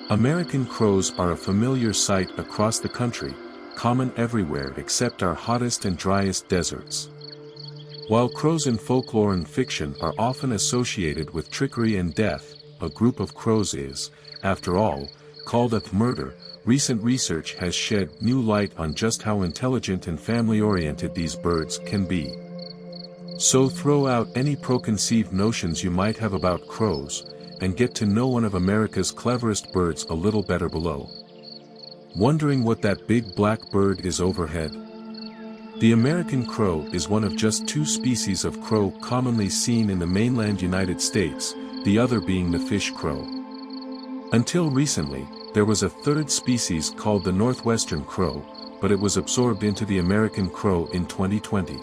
American crows are a familiar sight across the country, common everywhere except our hottest and driest deserts. While crows in folklore and fiction are often associated with trickery and death, a group of crows is, after all, called a murder. Recent research has shed new light on just how intelligent and family-oriented these birds can be. So throw out any preconceived notions you might have about crows, and get to know one of America's cleverest birds a little better below. Wondering what that big black bird is overhead? The American crow is one of just two species of crow commonly seen in the mainland United States, the other being the fish crow. Until recently, there was a third species called the northwestern crow, but it was absorbed into the American crow in 2020.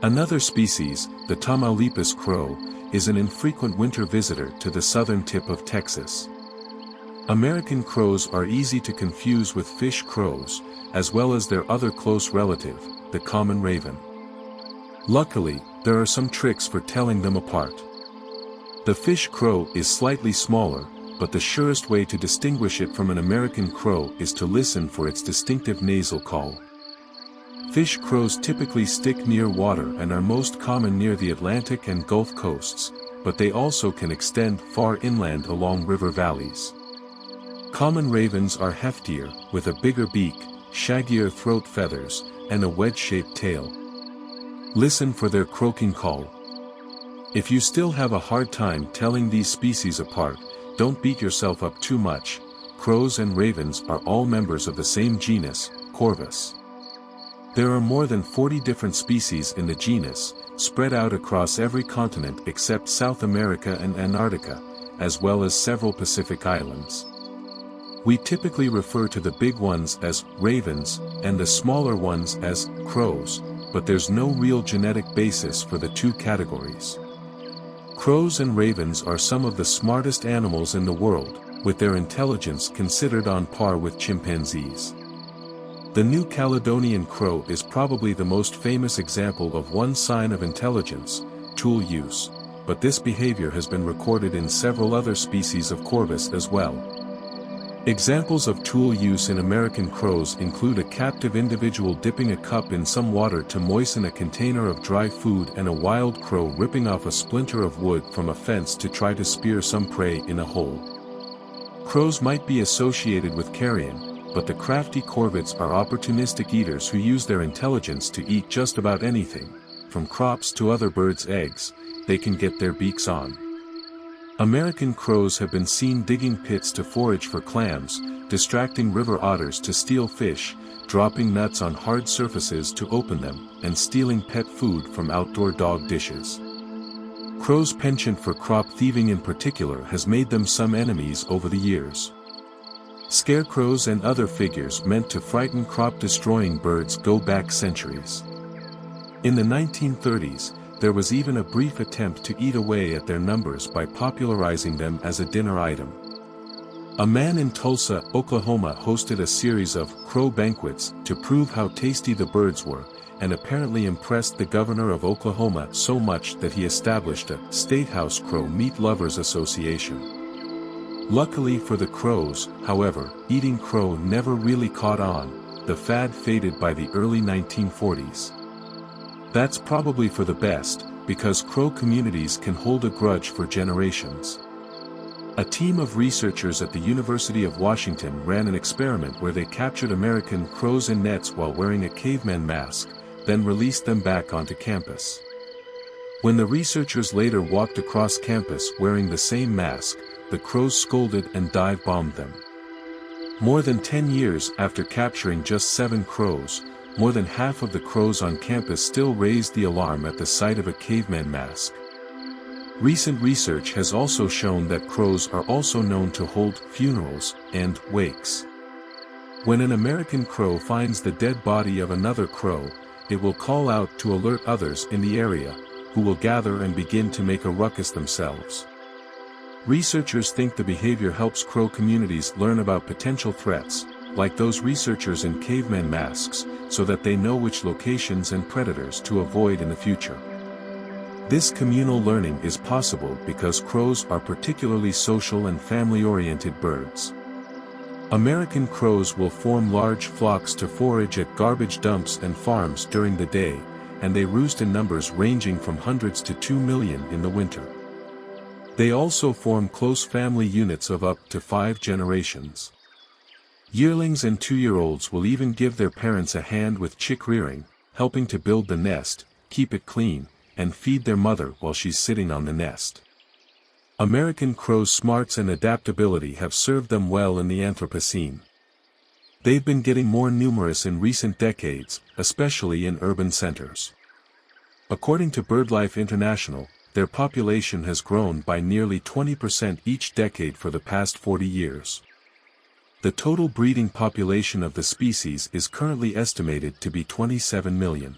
Another species, the Tamaulipas crow, is an infrequent winter visitor to the southern tip of Texas. American crows are easy to confuse with fish crows, as well as their other close relative, the common raven. Luckily, there are some tricks for telling them apart. The fish crow is slightly smaller, but the surest way to distinguish it from an American crow is to listen for its distinctive nasal call. Fish crows typically stick near water and are most common near the Atlantic and Gulf coasts, but they also can extend far inland along river valleys. Common ravens are heftier, with a bigger beak, shaggier throat feathers, and a wedge-shaped tail. Listen for their croaking call. If you still have a hard time telling these species apart, don't beat yourself up too much. Crows and ravens are all members of the same genus, Corvus. There are more than 40 different species in the genus, spread out across every continent except South America and Antarctica, as well as several Pacific islands. We typically refer to the big ones as ravens, and the smaller ones as crows, but there's no real genetic basis for the two categories. Crows and ravens are some of the smartest animals in the world, with their intelligence considered on par with chimpanzees. The New Caledonian crow is probably the most famous example of one sign of intelligence, tool use, but this behavior has been recorded in several other species of corvus as well. Examples of tool use in American crows include a captive individual dipping a cup in some water to moisten a container of dry food and a wild crow ripping off a splinter of wood from a fence to try to spear some prey in a hole. Crows might be associated with carrion, but the crafty corvids are opportunistic eaters who use their intelligence to eat just about anything, from crops to other birds' eggs, they can get their beaks on. American crows have been seen digging pits to forage for clams, distracting river otters to steal fish, dropping nuts on hard surfaces to open them, and stealing pet food from outdoor dog dishes. Crows' penchant for crop thieving in particular has made them some enemies over the years. Scarecrows and other figures meant to frighten crop-destroying birds go back centuries. In the 1930s, there was even a brief attempt to eat away at their numbers by popularizing them as a dinner item. A man in Tulsa, Oklahoma hosted a series of crow banquets to prove how tasty the birds were, and apparently impressed the governor of Oklahoma so much that he established a Statehouse Crow Meat Lovers Association. Luckily for the crows, however, eating crow never really caught on. The fad faded by the early 1940s. That's probably for the best, because crow communities can hold a grudge for generations. A team of researchers at the University of Washington ran an experiment where they captured American crows in nets while wearing a caveman mask, then released them back onto campus. When the researchers later walked across campus wearing the same mask, the crows scolded and dive-bombed them. More than 10 years after capturing just 7 crows, more than half of the crows on campus still raised the alarm at the sight of a caveman mask. Recent research has also shown that crows are also known to hold funerals and wakes. When an American crow finds the dead body of another crow, it will call out to alert others in the area, who will gather and begin to make a ruckus themselves. Researchers think the behavior helps crow communities learn about potential threats, like those researchers in caveman masks, so that they know which locations and predators to avoid in the future. This communal learning is possible because crows are particularly social and family-oriented birds. American crows will form large flocks to forage at garbage dumps and farms during the day, and they roost in numbers ranging from hundreds to 2 million in the winter. They also form close family units of up to 5 generations. Yearlings and 2-year-olds will even give their parents a hand with chick rearing, helping to build the nest, keep it clean, and feed their mother while she's sitting on the nest. American crows' smarts and adaptability have served them well in the Anthropocene. They've been getting more numerous in recent decades, especially in urban centers. According to BirdLife International, their population has grown by nearly 20% each decade for the past 40 years. The total breeding population of the species is currently estimated to be 27 million.